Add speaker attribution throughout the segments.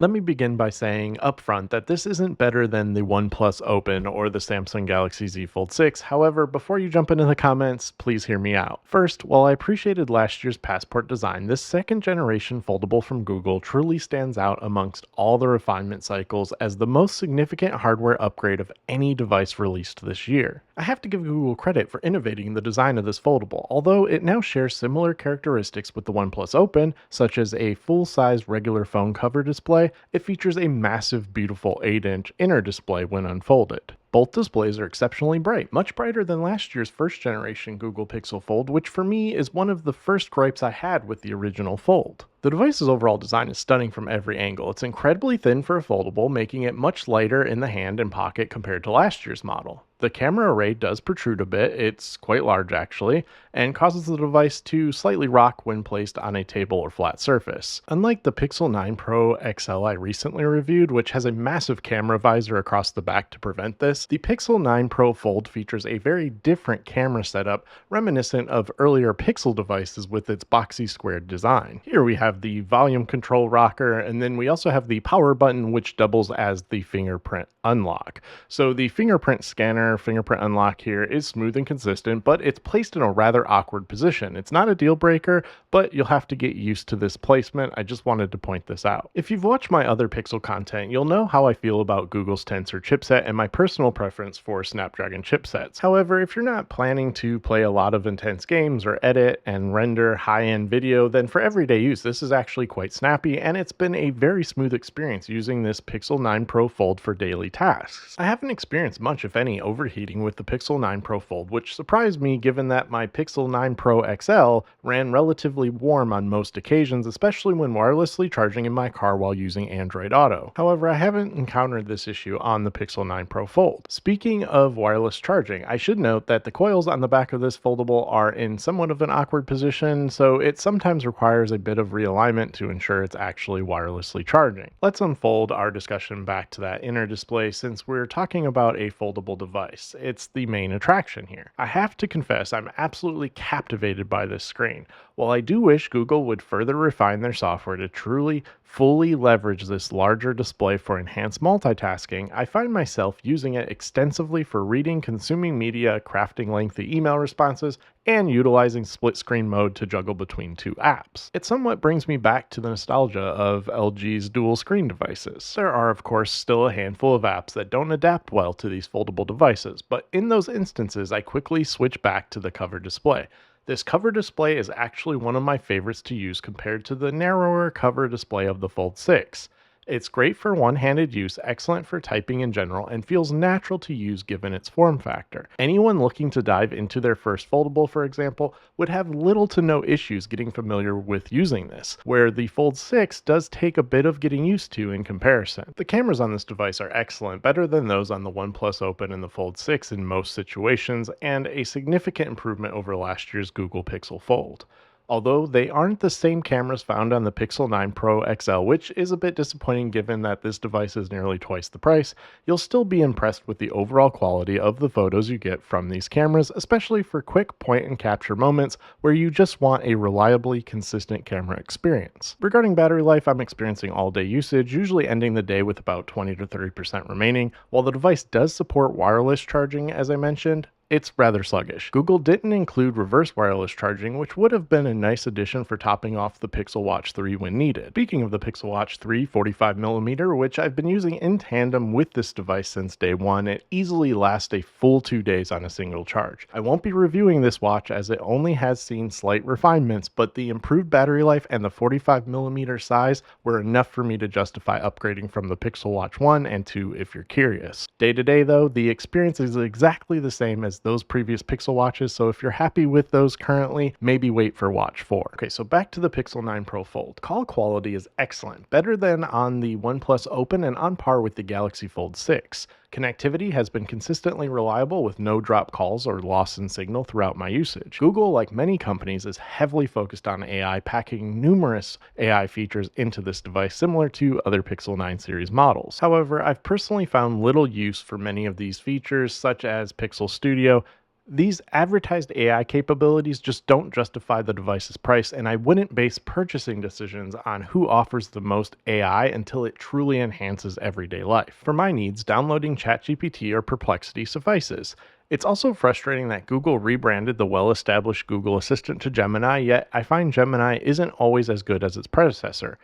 Speaker 1: Let me begin by saying upfront that this isn't better than the OnePlus Open or the Samsung Galaxy Z Fold 6. However, before you jump into the comments, please hear me out. First, while I appreciated last year's Passport design, this second generation foldable from Google truly stands out amongst all the refinement cycles as the most significant hardware upgrade of any device released this year. I have to give Google credit for innovating the design of this foldable, although it now shares similar characteristics with the OnePlus Open, such as a full-size regular phone cover display. It features a massive, beautiful 8-inch inner display when unfolded. Both displays are exceptionally bright, much brighter than last year's first generation Google Pixel Fold, which for me is one of the first gripes I had with the original Fold. The device's overall design is stunning from every angle. It's incredibly thin for a foldable, making it much lighter in the hand and pocket compared to last year's model. The camera array does protrude a bit, it's quite large actually, and causes the device to slightly rock when placed on a table or flat surface. Unlike the Pixel 9 Pro XL I recently reviewed, which has a massive camera visor across the back to prevent this, the Pixel 9 Pro Fold features a very different camera setup reminiscent of earlier Pixel devices with its boxy squared design. Here we have the volume control rocker, and then we also have the power button, which doubles as the fingerprint unlock. So the fingerprint unlock here is smooth and consistent, but it's placed in a rather awkward position. It's not a deal breaker, but you'll have to get used to this placement. I just wanted to point this out. If you've watched my other Pixel content, you'll know how I feel about Google's Tensor chipset and my personal preference for Snapdragon chipsets. However, if you're not planning to play a lot of intense games or edit and render high-end video, then for everyday use, this is actually quite snappy, and it's been a very smooth experience using this Pixel 9 Pro Fold for daily tasks. I haven't experienced much, if any, overheating with the Pixel 9 Pro Fold, which surprised me given that my Pixel 9 Pro XL ran relatively warm on most occasions, especially when wirelessly charging in my car while using Android Auto. However, I haven't encountered this issue on the Pixel 9 Pro Fold. Speaking of wireless charging, I should note that the coils on the back of this foldable are in somewhat of an awkward position, so it sometimes requires a bit of realignment to ensure it's actually wirelessly charging. Let's unfold our discussion back to that inner display since we're talking about a foldable device. It's the main attraction here. I have to confess, I'm absolutely captivated by this screen. While I do wish Google would further refine their software to truly fully leverage this larger display for enhanced multitasking, I find myself using it extensively for reading, consuming media, crafting lengthy email responses, and utilizing split screen mode to juggle between two apps. It somewhat brings me back to the nostalgia of LG's dual screen devices. There are of course still a handful of apps that don't adapt well to these foldable devices, but in those instances I quickly switch back to the cover display. This cover display is actually one of my favorites to use compared to the narrower cover display of the Fold 6. It's great for one-handed use, excellent for typing in general, and feels natural to use given its form factor. Anyone looking to dive into their first foldable, for example, would have little to no issues getting familiar with using this, where the Fold 6 does take a bit of getting used to in comparison. The cameras on this device are excellent, better than those on the OnePlus Open and the Fold 6 in most situations, and a significant improvement over last year's Google Pixel Fold. Although they aren't the same cameras found on the Pixel 9 Pro XL, which is a bit disappointing given that this device is nearly twice the price, you'll still be impressed with the overall quality of the photos you get from these cameras, especially for quick point and capture moments where you just want a reliably consistent camera experience. Regarding battery life, I'm experiencing all-day usage, usually ending the day with about 20 to 30% remaining. While the device does support wireless charging, as I mentioned, it's rather sluggish. Google didn't include reverse wireless charging, which would have been a nice addition for topping off the Pixel Watch 3 when needed. Speaking of the Pixel Watch 3 45mm, which I've been using in tandem with this device since day one, it easily lasts a full 2 days on a single charge. I won't be reviewing this watch as it only has seen slight refinements, but the improved battery life and the 45mm size were enough for me to justify upgrading from the Pixel Watch 1 and 2 if you're curious. Day to day though, the experience is exactly the same as those previous Pixel watches, so if you're happy with those currently, maybe wait for Watch 4. Okay, so back to the Pixel 9 Pro Fold. Call quality is excellent, better than on the OnePlus Open and on par with the Galaxy Fold 6. Connectivity has been consistently reliable with no drop calls or loss in signal throughout my usage. Google, like many companies, is heavily focused on AI, packing numerous AI features into this device similar to other Pixel 9 series models. However, I've personally found little use for many of these features such as Pixel Studio, These advertised AI capabilities just don't justify the device's price, and I wouldn't base purchasing decisions on who offers the most AI until it truly enhances everyday life. For my needs, downloading ChatGPT or Perplexity suffices. It's also frustrating that Google rebranded the well established Google Assistant to Gemini, yet I find Gemini isn't always as good as its predecessor.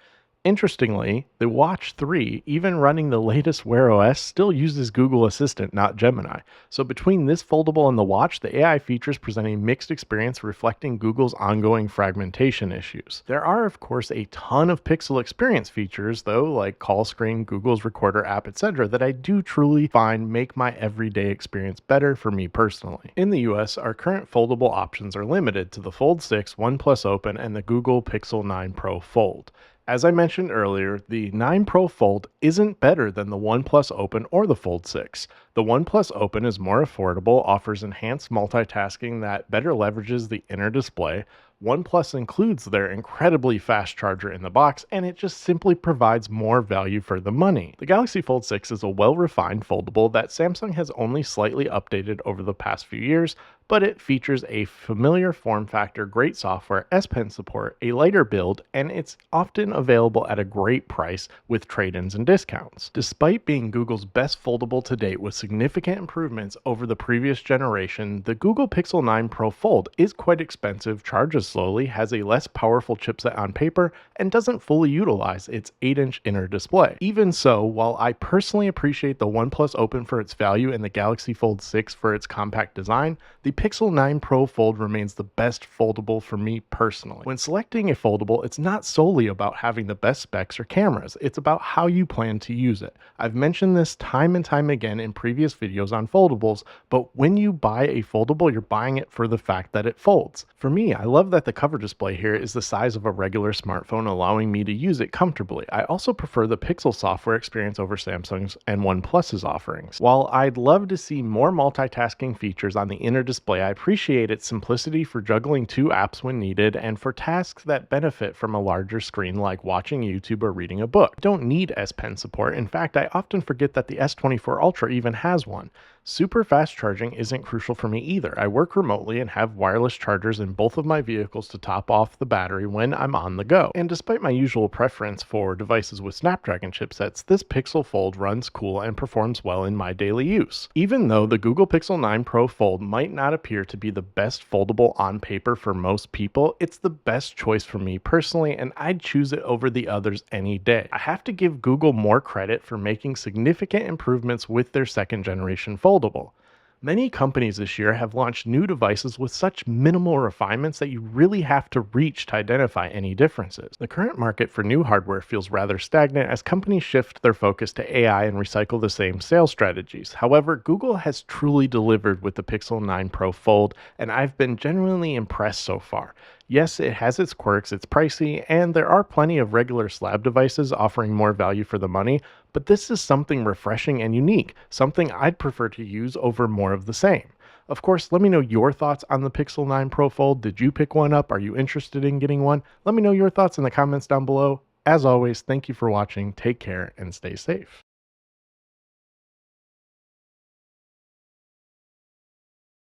Speaker 1: Interestingly, the Watch 3, even running the latest Wear OS, still uses Google Assistant, not Gemini. So between this foldable and the Watch, the AI features present a mixed experience reflecting Google's ongoing fragmentation issues. There are, of course, a ton of Pixel experience features, though, like call screen, Google's Recorder app, etc., that I do truly find make my everyday experience better for me personally. In the US, our current foldable options are limited to the Fold 6, OnePlus Open, and the Google Pixel 9 Pro Fold. As I mentioned earlier, the 9 Pro Fold isn't better than the OnePlus Open or the Fold 6. The OnePlus Open is more affordable, offers enhanced multitasking that better leverages the inner display. OnePlus includes their incredibly fast charger in the box, and it just simply provides more value for the money. The Galaxy Fold 6 is a well-refined foldable that Samsung has only slightly updated over the past few years, but it features a familiar form factor, great software, S Pen support, a lighter build, and it's often available at a great price with trade-ins and discounts. Despite being Google's best foldable to date with significant improvements over the previous generation, the Google Pixel 9 Pro Fold is quite expensive, charges slowly, has a less powerful chipset on paper, and doesn't fully utilize its 8-inch inner display. Even so, while I personally appreciate the OnePlus Open for its value and the Galaxy Fold 6 for its compact design, the Pixel 9 Pro Fold remains the best foldable for me personally. When selecting a foldable, it's not solely about having the best specs or cameras, it's about how you plan to use it. I've mentioned this time and time again in previous videos on foldables, but when you buy a foldable, you're buying it for the fact that it folds. For me, I love that the cover display here is the size of a regular smartphone, allowing me to use it comfortably. I also prefer the Pixel software experience over Samsung's and OnePlus's offerings. While I'd love to see more multitasking features on the inner display, I appreciate its simplicity for juggling two apps when needed and for tasks that benefit from a larger screen like watching YouTube or reading a book. I don't need S Pen support. In fact, I often forget that the S24 Ultra even has one. Super fast charging isn't crucial for me either. I work remotely and have wireless chargers in both of my vehicles to top off the battery when I'm on the go. And despite my usual preference for devices with Snapdragon chipsets, this Pixel Fold runs cool and performs well in my daily use. Even though the Google Pixel 9 Pro Fold might not appear to be the best foldable on paper for most people, it's the best choice for me personally, and I'd choose it over the others any day. I have to give Google more credit for making significant improvements with their second generation foldable. Many companies this year have launched new devices with such minimal refinements that you really have to reach to identify any differences. The current market for new hardware feels rather stagnant as companies shift their focus to AI and recycle the same sales strategies. However, Google has truly delivered with the Pixel 9 Pro Fold, and I've been genuinely impressed so far. Yes, it has its quirks, it's pricey, and there are plenty of regular slab devices offering more value for the money, but this is something refreshing and unique, something I'd prefer to use over more of the same. Of course, let me know your thoughts on the Pixel 9 Pro Fold. Did you pick one up? Are you interested in getting one? Let me know your thoughts in the comments down below. As always, thank you for watching, take care, and stay safe.